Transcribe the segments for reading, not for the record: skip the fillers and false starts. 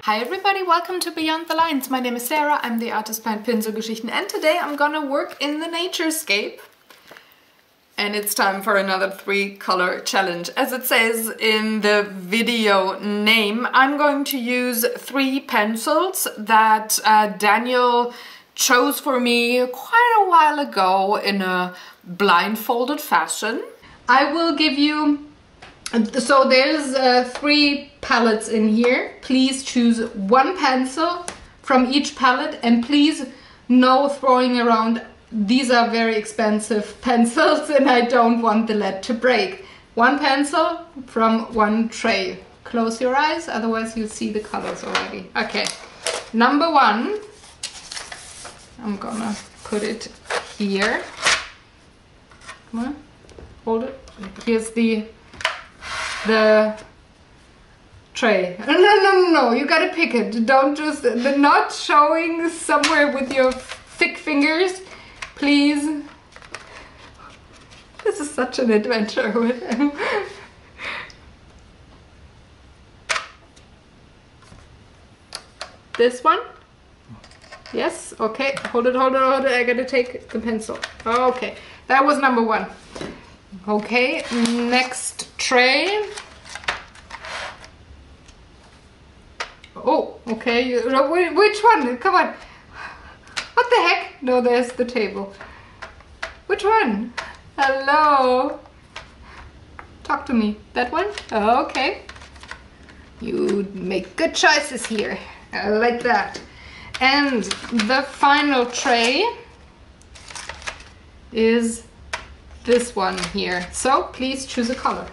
Hi everybody, welcome to Beyond the Lines. My name is Sarah, I'm the artist behind Pinselgeschichten, and today I'm gonna work in the naturescape. And it's time for another 3-color challenge. As it says in the video name, I'm going to use 3 pencils that Daniel chose for me quite a while ago in a blindfolded fashion. I will give you, so there's 3 palettes in here. Please choose 1 pencil from each palette, and please no throwing around. These are very expensive pencils and I don't want the lead to break. 1 pencil from 1 tray. Close your eyes, otherwise you'll see the colors already. Okay, number 1. I'm gonna put it here. Come on, hold it. Here's the tray. No, you gotta pick it. Don't just, not showing somewhere with your thick fingers. Please. This is such an adventure with him. This one? Yes, okay. Hold it. I gotta take the pencil. Okay, that was number 1. Okay, next tray. Oh, okay. Which one? Come on. What the heck? No, there's the table. Which one? Hello? Talk to me. That one? Oh, okay. You make good choices here. I like that. And the final tray is this one here. So please choose a color.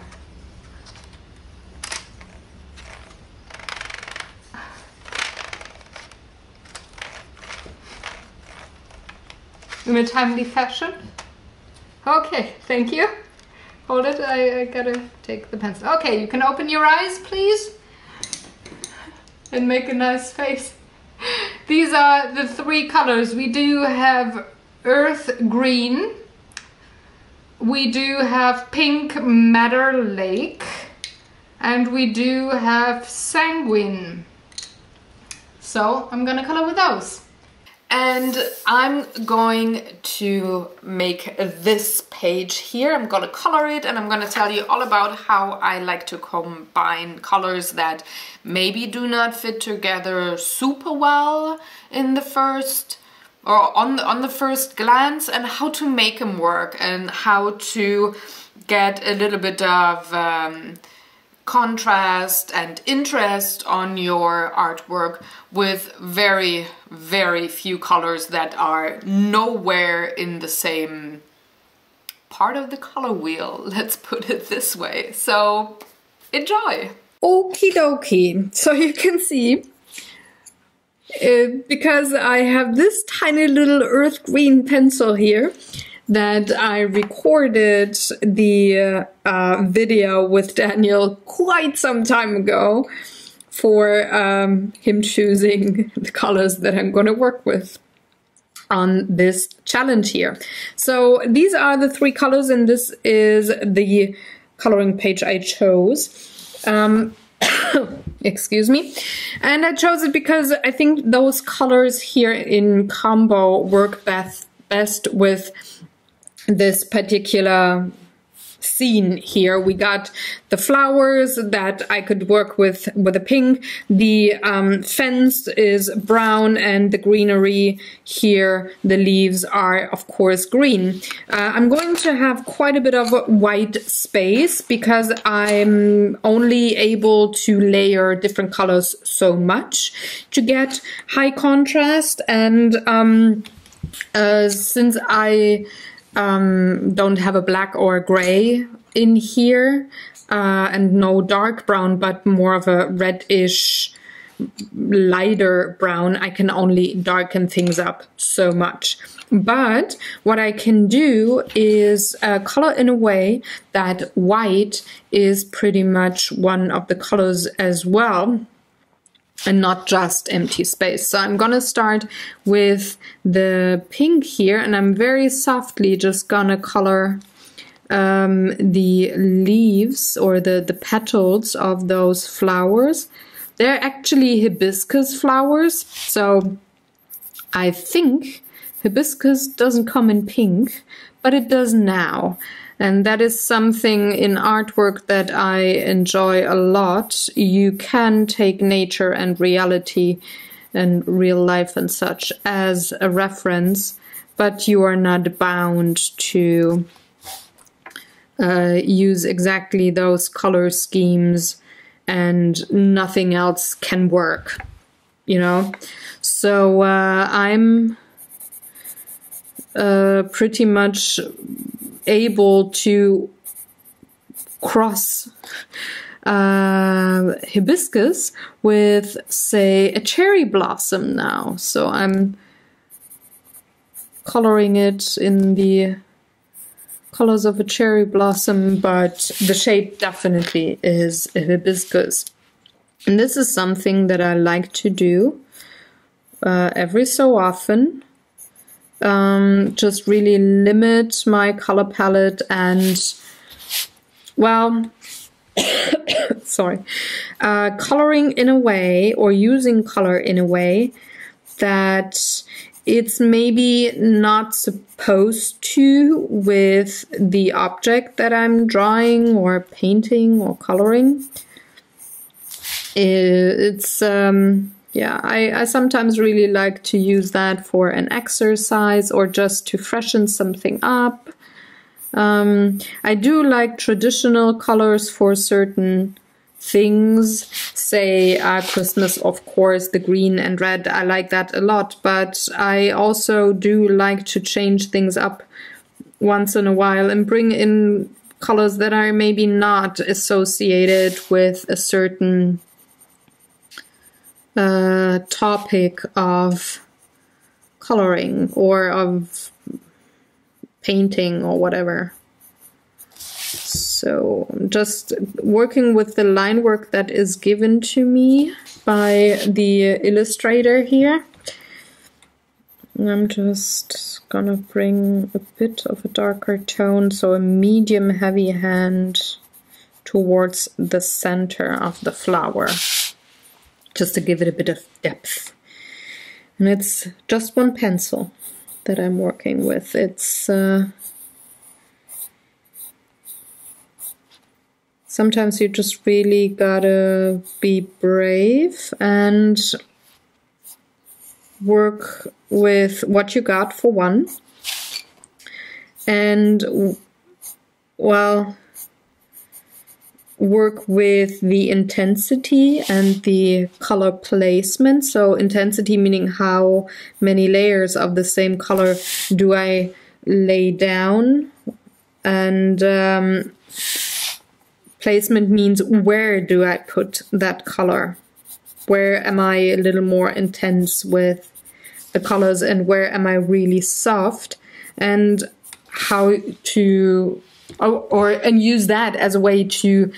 In a timely fashion. Okay, thank you. Hold it, I gotta take the pencil. Okay, you can open your eyes, please. And make a nice face. These are the 3 colors. We do have earth green. We do have pink madder lake. And we do have sanguine. So I'm gonna color with those. And I'm going to make this page here. I'm gonna color it and I'm gonna tell you all about how I like to combine colors that maybe do not fit together super well in the first, or on the first glance, and how to make them work and how to get a little bit of contrast and interest on your artwork with very, very few colors that are nowhere in the same part of the color wheel, let's put it this way. So enjoy! Okie dokie, so you can see, because I have this tiny little earth green pencil here, that I recorded the video with Daniel quite some time ago for him choosing the colors that I'm going to work with on this challenge here. So these are the 3 colors, and this is the coloring page I chose. Excuse me. And I chose it because I think those colors here in combo work best with this particular scene here. We got the flowers that I could work with a pink. The fence is brown, and the greenery here, the leaves are of course green. I'm going to have quite a bit of white space because I'm only able to layer different colors so much to get high contrast. And since I don't have a black or a gray in here, and no dark brown, but more of a reddish, lighter brown, I can only darken things up so much. But what I can do is color in a way that white is pretty much one of the colors as well, and not just empty space. So I'm gonna start with the pink here, and I'm very softly just gonna color the leaves or the petals of those flowers They're actually hibiscus flowers, so I think hibiscus doesn't come in pink, but it does now. And that is something in artwork that I enjoy a lot. You can take nature and reality and real life and such as a reference, but you are not bound to use exactly those color schemes, and nothing else can work, you know? So I'm pretty much able to cross hibiscus with, say, a cherry blossom now. So I'm coloring it in the colors of a cherry blossom, but the shape definitely is a hibiscus. And this is something that I like to do every so often. Just really limit my color palette and, well, sorry, coloring in a way, or using color in a way that it's maybe not supposed to with the object that I'm drawing or painting or coloring. It's, yeah, I sometimes really like to use that for an exercise or just to freshen something up. I do like traditional colors for certain things, say Christmas, of course, the green and red, I like that a lot, but I also do like to change things up once in a while and bring in colors that are maybe not associated with a certain topic of coloring or of painting or whatever. So just working with the line work that is given to me by the illustrator here. I'm just gonna bring a bit of a darker tone, so a medium heavy hand towards the center of the flower, just to give it a bit of depth. And it's just one pencil that I'm working with. It's sometimes you just really gotta be brave and work with what you got for one. And, well, work with the intensity and the color placement. So intensity meaning how many layers of the same color do I lay down, and placement means where do I put that color? Where am I a little more intense with the colors and where am I really soft? And how to and use that as a way to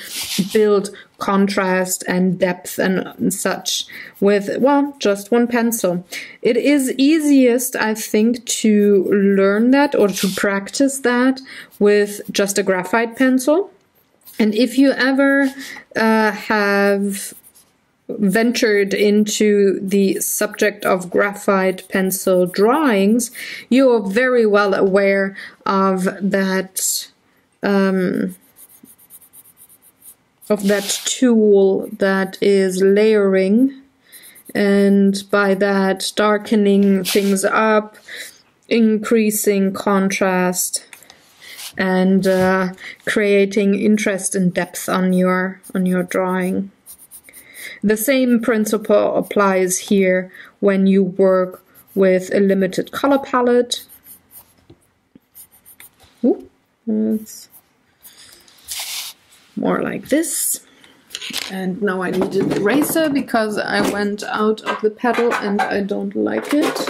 build contrast and depth and such with, well, just one pencil. It is easiest, I think, to learn that or to practice that with just a graphite pencil. And if you ever have ventured into the subject of graphite pencil drawings, you are very well aware of that tool that is layering, and by that darkening things up, increasing contrast, and creating interest and depth on your drawing. The same principle applies here when you work with a limited color palette. Ooh, it's more like this. And now I need an eraser because I went out of the pedal and I don't like it.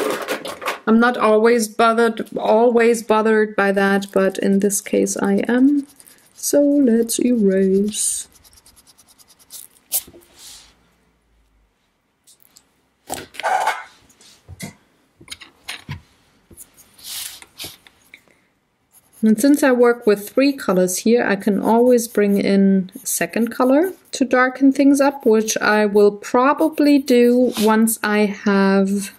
I'm not always bothered by that, but in this case I am. So let's erase. And since I work with 3 colors here, I can always bring in a second color to darken things up, which I will probably do once I have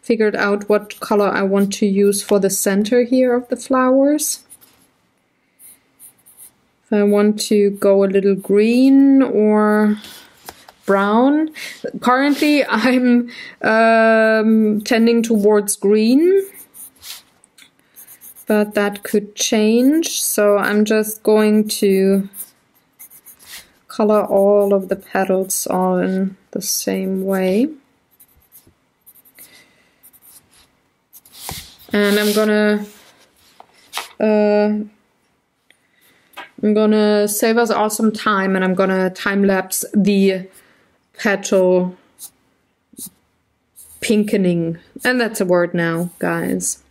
figured out what color I want to use for the center here of the flowers. If I want to go a little green or brown. Currently I'm tending towards green, but that could change. So I'm just going to color all of the petals all in the same way. And I'm gonna save us all some time, and I'm gonna time lapse the petal pinkening. And that's a word now, guys.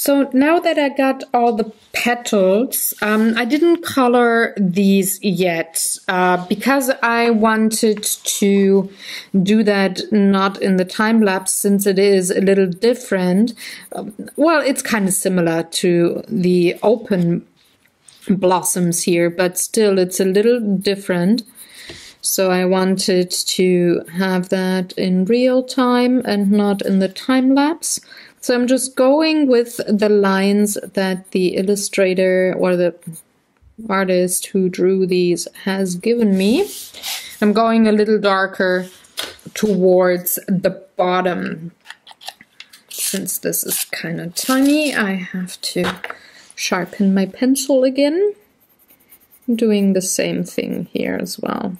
So now that I got all the petals, I didn't color these yet because I wanted to do that not in the time lapse, since it is a little different. Well, it's kind of similar to the open blossoms here, but still it's a little different. So I wanted to have that in real time and not in the time lapse. So I'm just going with the lines that the illustrator or the artist who drew these has given me. I'm going a little darker towards the bottom. Since this is kind of tiny, I have to sharpen my pencil again. I'm doing the same thing here as well.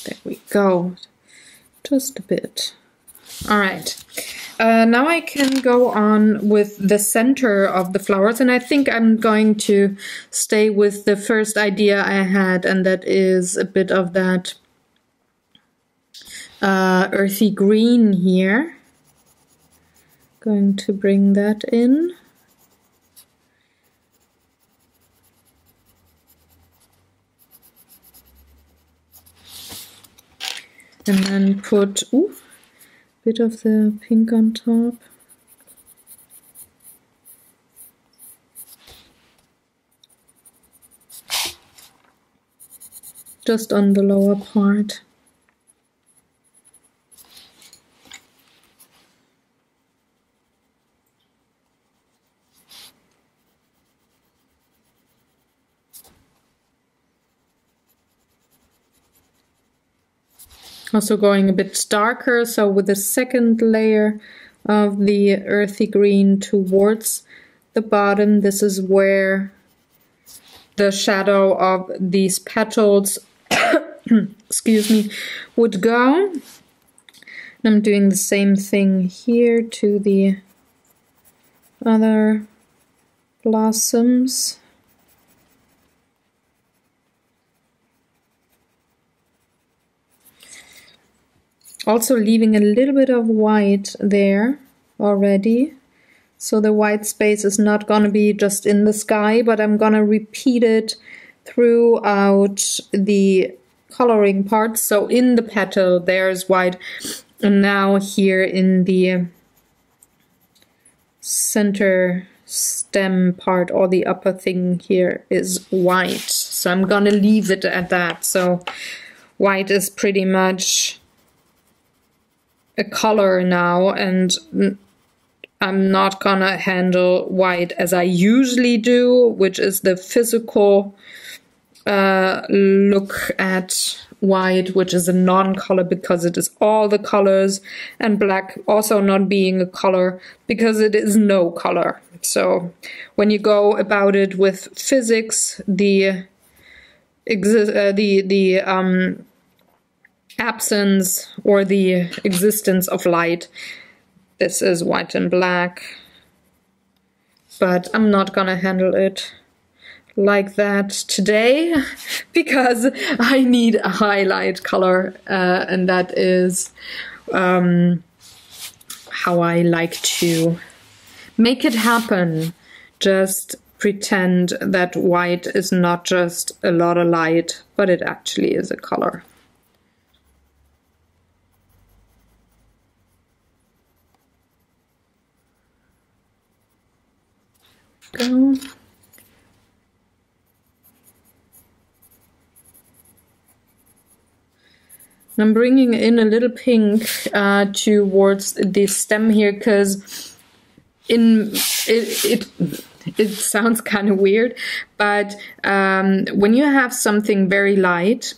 There we go, just a bit. All right, now I can go on with the center of the flowers, and I think I'm going to stay with the first idea I had, and that is a bit of that earthy green here. Going to bring that in. And then put a bit of the pink on top. Just on the lower part. Also going a bit darker, so with the second layer of the earthy green towards the bottom, this is where the shadow of these petals excuse me, would go. And I'm doing the same thing here to the other blossoms. Also leaving a little bit of white there already. So the white space is not going to be just in the sky, but I'm going to repeat it throughout the coloring parts. So in the petal there's white, and now here in the center stem part, or the upper thing here, is white. So I'm going to leave it at that. So white is pretty much a color now, and I'm not gonna handle white as I usually do, which is the physical look at white, which is a non-color because it is all the colors, and black also not being a color because it is no color. So when you go about it with physics, the absence or the existence of light, this is white and black, but I'm not gonna handle it like that today because I need a highlight color, and that is how I like to make it happen. Just pretend that white is not just a lot of light, but it actually is a color. Go. I'm bringing in a little pink towards the stem here, because it sounds kind of weird, but when you have something very light,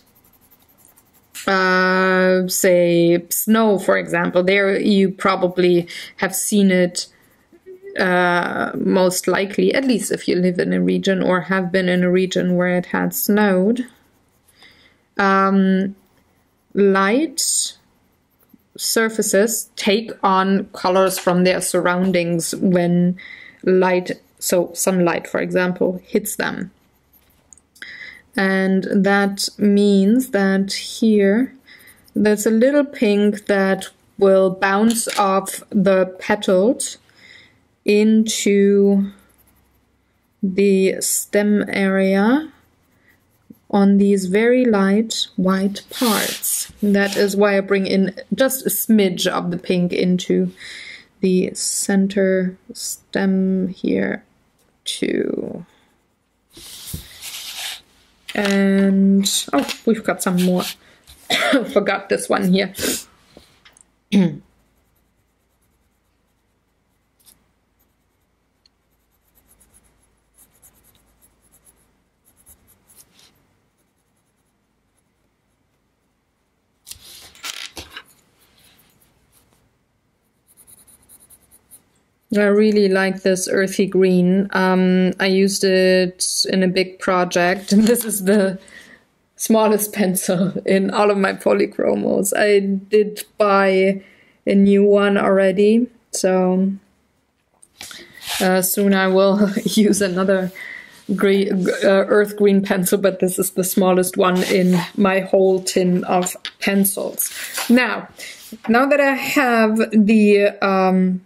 say snow, for example, there you probably have seen it most likely, at least if you live in a region or have been in a region where it had snowed. Light surfaces take on colors from their surroundings when light, so sunlight for example, hits them. And that means that here there's a little pink that will bounce off the petals into the stem area on these very light white parts. That is why I bring in just a smidge of the pink into the center stem here too. And oh, we've got some more. Forgot this one here. I really like this earthy green. I used it in a big project, and this is the smallest pencil in all of my Polychromos. I did buy a new one already, so soon I will use another earth green pencil, but this is the smallest one in my whole tin of pencils. Now that I have the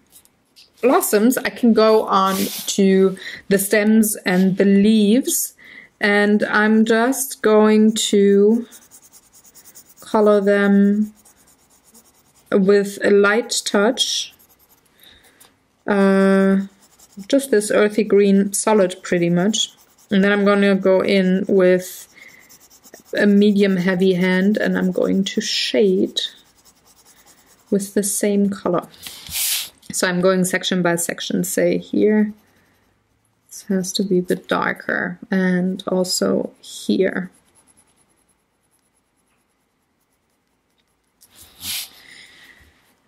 blossoms, I can go on to the stems and the leaves, and I'm just going to color them with a light touch, just this earthy green solid pretty much, and then I'm going to go in with a medium heavy hand and I'm going to shade with the same color. So I'm going section by section, say here. This has to be a bit darker, and also here.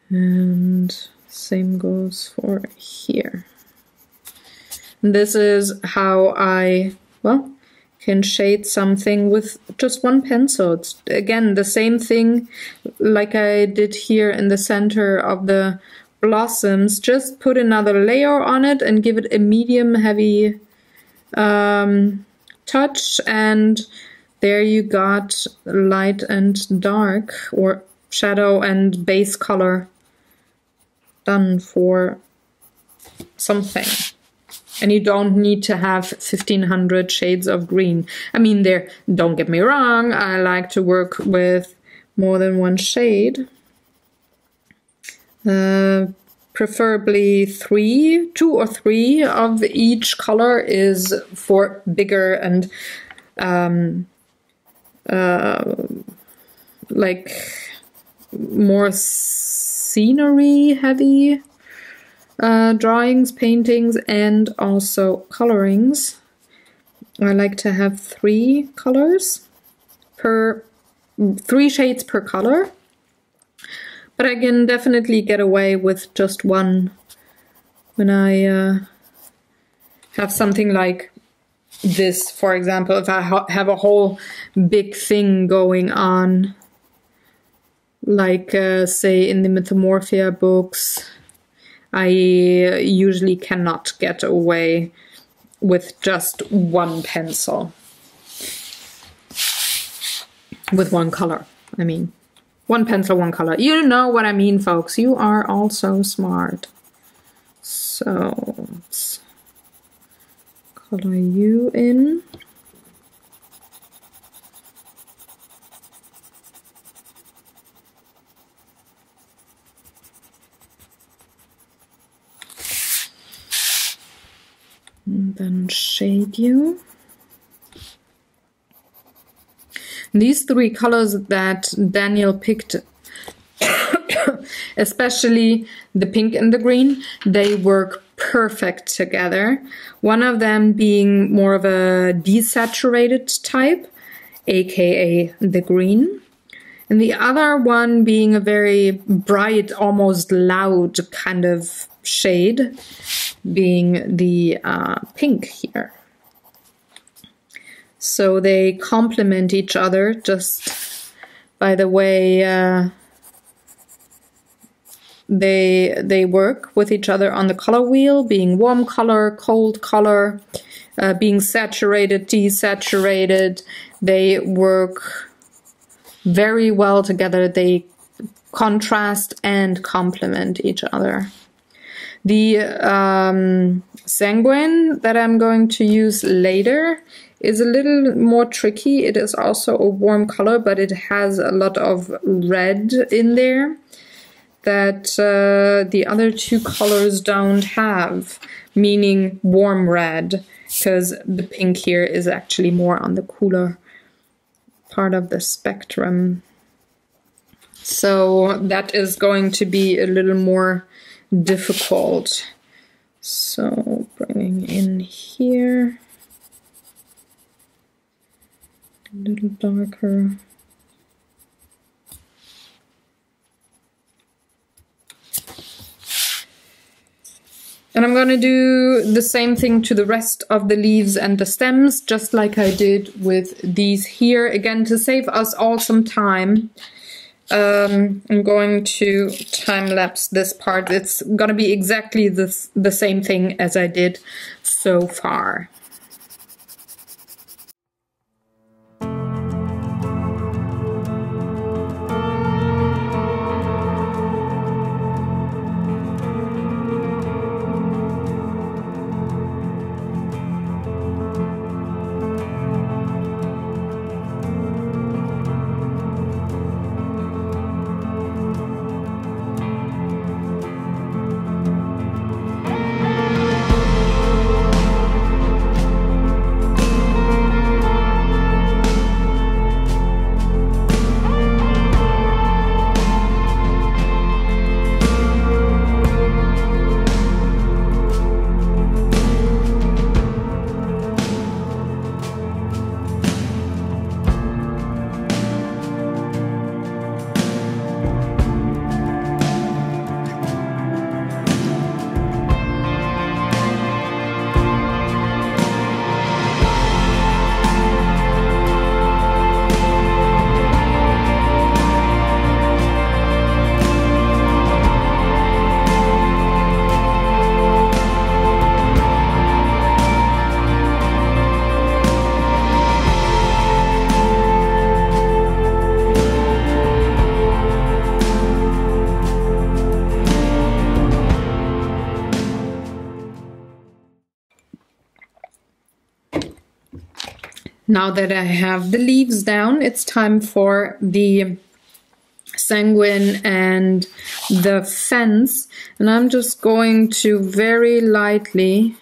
And same goes for here. And this is how I, well, can shade something with just one pencil. It's again the same thing like I did here in the center of the blossoms, just put another layer on it and give it a medium heavy touch, and there you got light and dark, or shadow and base color done for something. And you don't need to have 1500 shades of green. I mean, don't get me wrong, I like to work with more than one shade. Preferably 2 or 3 of each color is for bigger and like more scenery heavy drawings, paintings, and also colorings. I like to have 3 colors per 3 shades per color, but I can definitely get away with just one when I have something like this. For example, if I have a whole big thing going on, like say in the Mythomorphia books, I usually cannot get away with just one pencil. With one color, I mean. One pencil, one color. You know what I mean, folks. You are all so smart. So, let's color you in. And then shade you. These 3 colors that Daniel picked, especially the pink and the green, they work perfect together. One of them being more of a desaturated type, aka the green, and the other one being a very bright, almost loud kind of shade, being the pink here. So they complement each other just by the way they work with each other on the color wheel, being warm color, cold color, being saturated, desaturated. They work very well together. They contrast and complement each other. The sanguine that I'm going to use later is a little more tricky. It is also a warm color, but it has a lot of red in there that the other 2 colors don't have, meaning warm red, because the pink here is actually more on the cooler part of the spectrum. So that is going to be a little more difficult. So bringing in here, a little darker. And I'm going to do the same thing to the rest of the leaves and the stems, just like I did with these here. Again, to save us all some time, I'm going to time-lapse this part. It's going to be exactly the same thing as I did so far. Now that I have the leaves down, it's time for the sanguine and the fence, and I'm just going to very lightly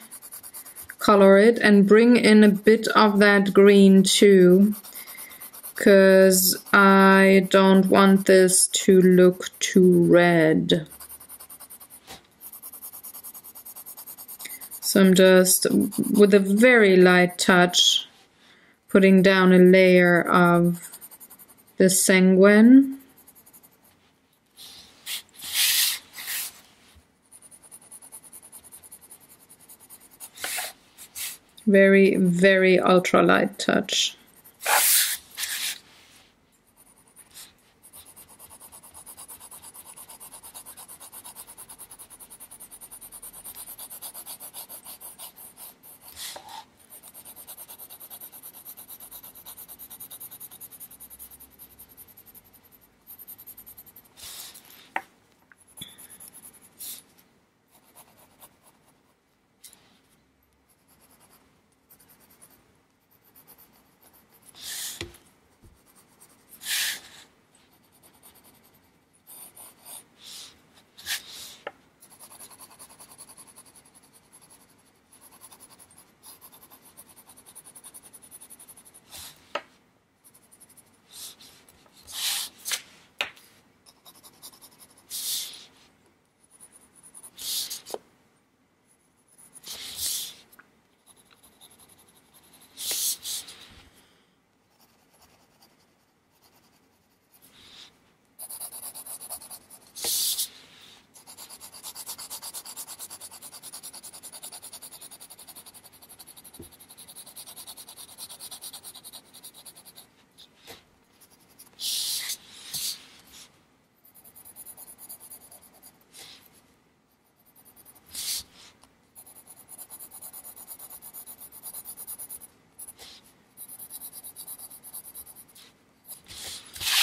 color it and bring in a bit of that green too, because I don't want this to look too red. So I'm just, with a very light touch, putting down a layer of the sanguine. Very, very ultra light touch.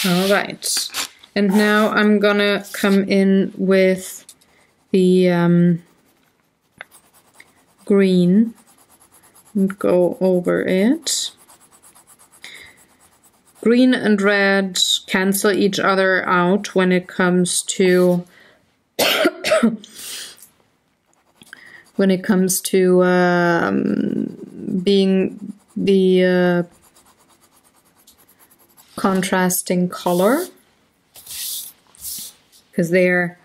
All right, and now I'm gonna come in with the green and go over it. Green and red cancel each other out when it comes to being the contrasting color, because they're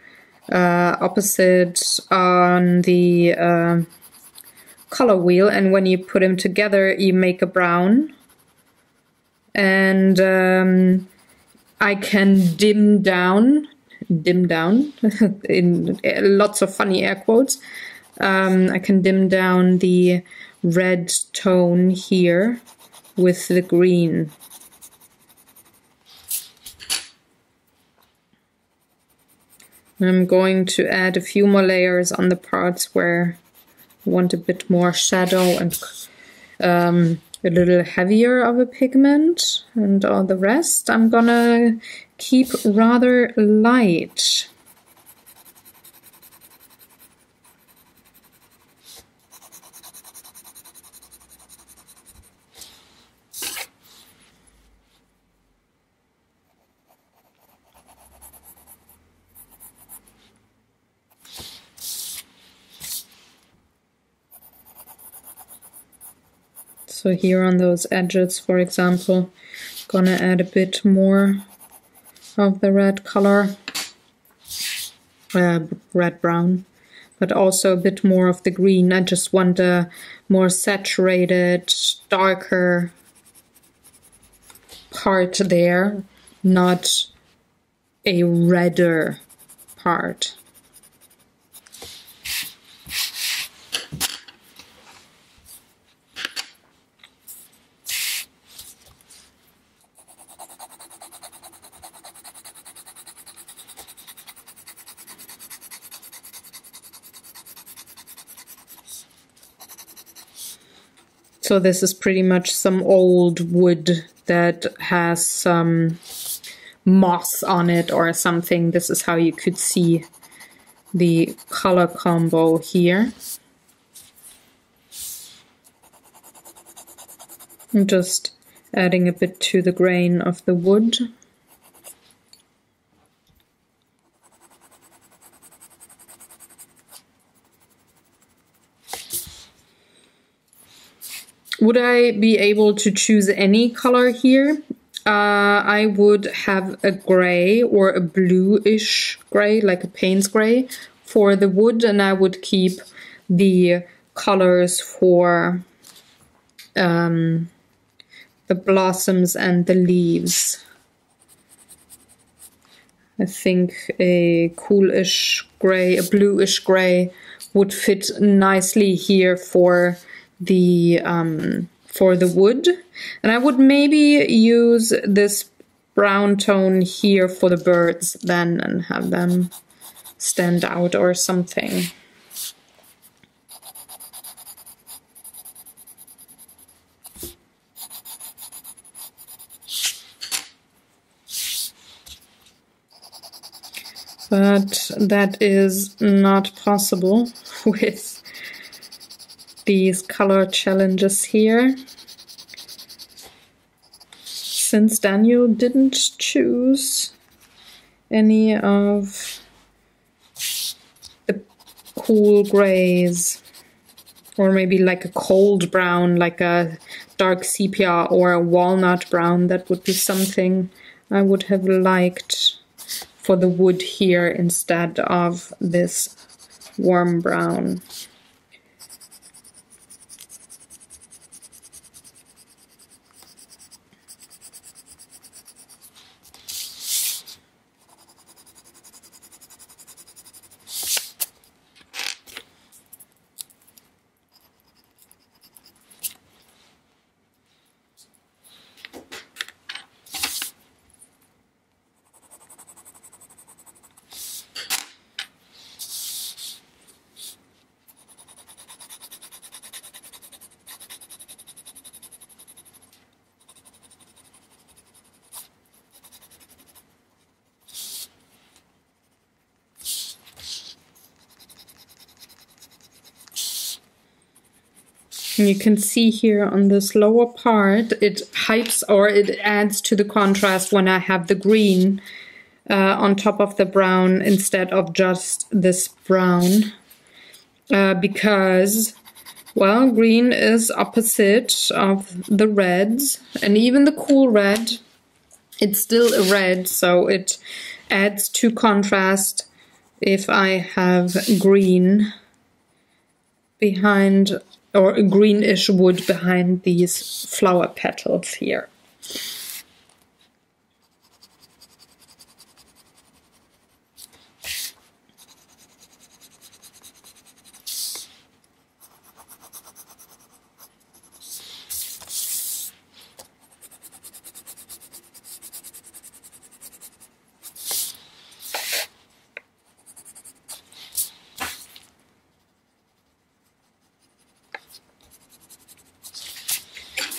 opposite on the color wheel, and when you put them together you make a brown. And I can dim down in lots of funny air quotes. I can dim down the red tone here with the green. I'm going to add a few more layers on the parts where I want a bit more shadow and a little heavier of a pigment, and all the rest I'm gonna keep rather light. So here on those edges, for example, gonna add a bit more of the red color, red-brown, but also a bit more of the green. I just want a more saturated, darker part there, not a redder part. So this is pretty much some old wood that has some moss on it or something. This is how you could see the color combo here. I'm just adding a bit to the grain of the wood. Would I be able to choose any color here? I would have a gray or a bluish gray, like a Payne's gray, for the wood, and I would keep the colors for the blossoms and the leaves. I think a coolish gray, a bluish gray would fit nicely here for the wood. And I would maybe use this brown tone here for the birds then and have them stand out or something. But that is not possible with these color challenges here, since Daniel didn't choose any of the cool grays, or maybe like a cold brown, like a dark sepia or a walnut brown. That would be something I would have liked for the wood here instead of this warm brown. You can see here on this lower part, it hypes or it adds to the contrast when I have the green on top of the brown instead of just this brown. Because, well, green is opposite of the reds, and even the cool red, it's still a red, so it adds to contrast if I have green behind, or a greenish wood behind these flower petals here.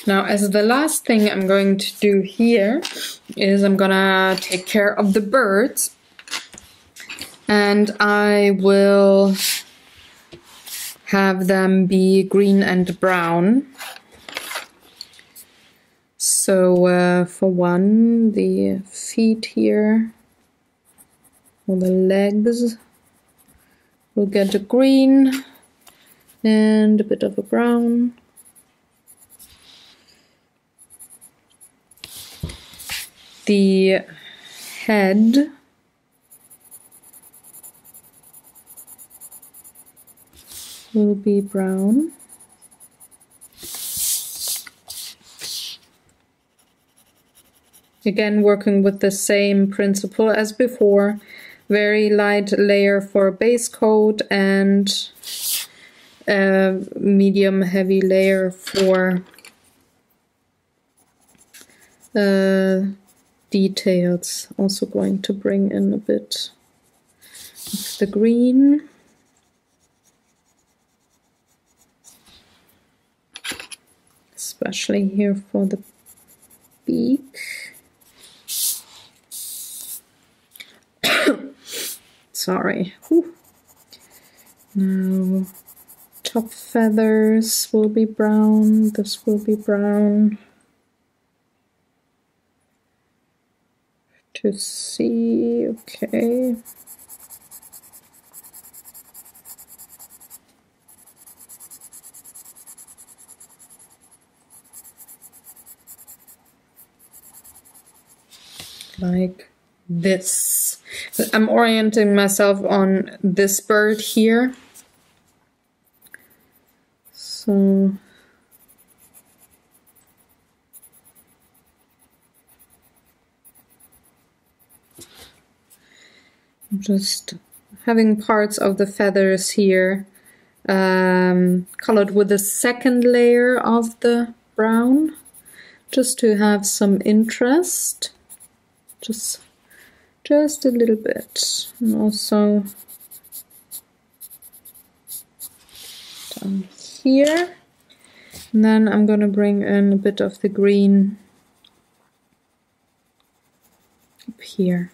Now, as the last thing I'm going to do here is I'm gonna take care of the birds, and I will have them be green and brown. So for one, the feet here, or the legs, will get a green and a bit of a brown. The head will be brown. Again, working with the same principle as before, very light layer for a base coat and a medium heavy layer for details. Also going to bring in a bit of the green. Especially here for the beak. Sorry. Whew. Now top feathers will be brown, this will be brown. To see, okay. Like this. I'm orienting myself on this bird here. So I'm just having parts of the feathers here colored with the second layer of the brown, just to have some interest. Just a little bit, and also down here. And then I'm going to bring in a bit of the green up here.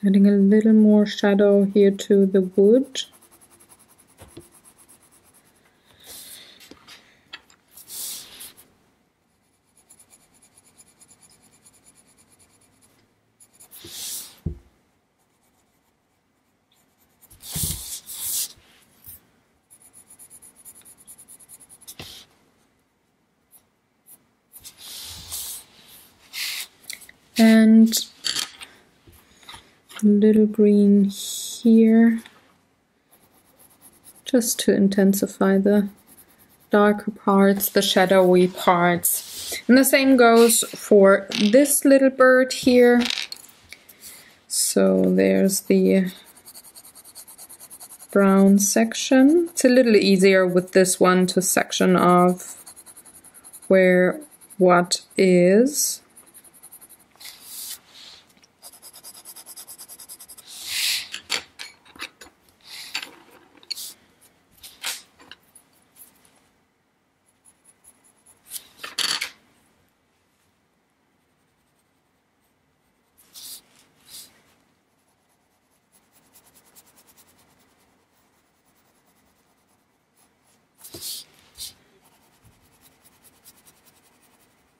Adding a little more shadow here to the wood. And a little green here, just to intensify the darker parts, the shadowy parts. And the same goes for this little bird here. So there's the brown section. It's a little easier with this one to section off where what is.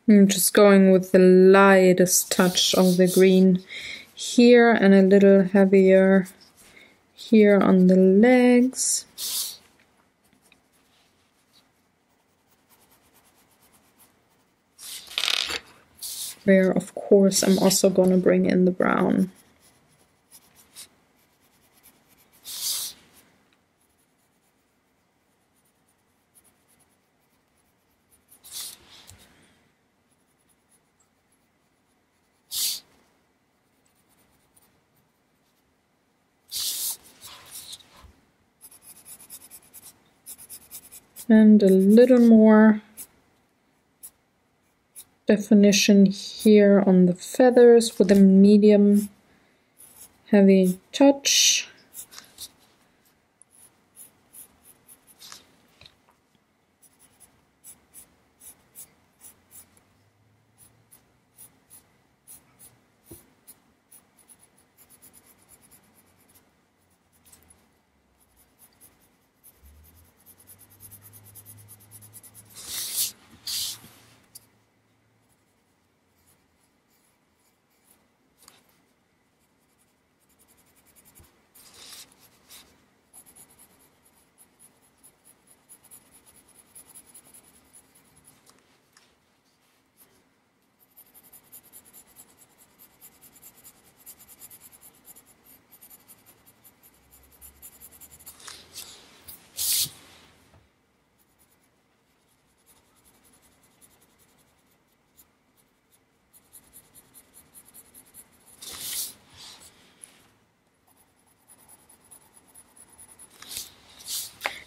I'm just going with the lightest touch of the green here and a little heavier here on the legs. Where, of course, I'm also going to bring in the brown. And a little more definition here on the feathers with a medium heavy touch.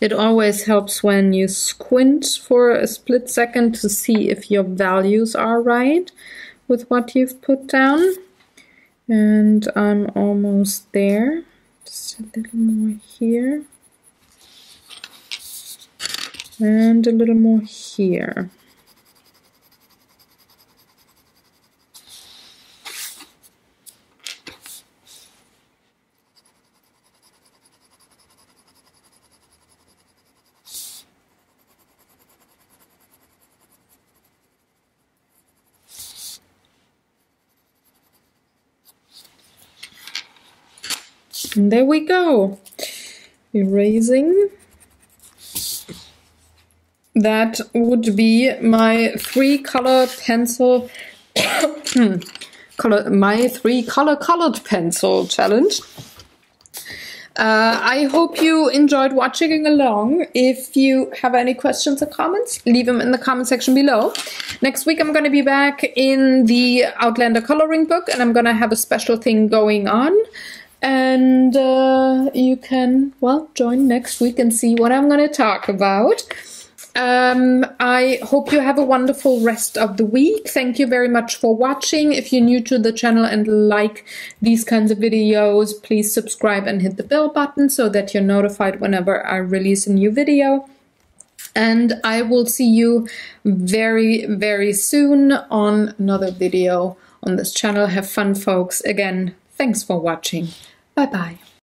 It always helps when you squint for a split second to see if your values are right with what you've put down. And I'm almost there. Just a little more here. And a little more here. And there we go. Erasing. That would be my 3-color pencil, my 3-color colored pencil challenge. I hope you enjoyed watching along. If you have any questions or comments, leave them in the comment section below. Next week I'm going to be back in the Outlander coloring book, and I'm going to have a special thing going on. And you can, well, join next week and see what I'm going to talk about. I hope you have a wonderful rest of the week. Thank you very much for watching. If you're new to the channel and like these kinds of videos, please subscribe and hit the bell button so that you're notified whenever I release a new video. And I will see you very, very soon on another video on this channel. Have fun, folks. Again, thanks for watching. Bye-bye.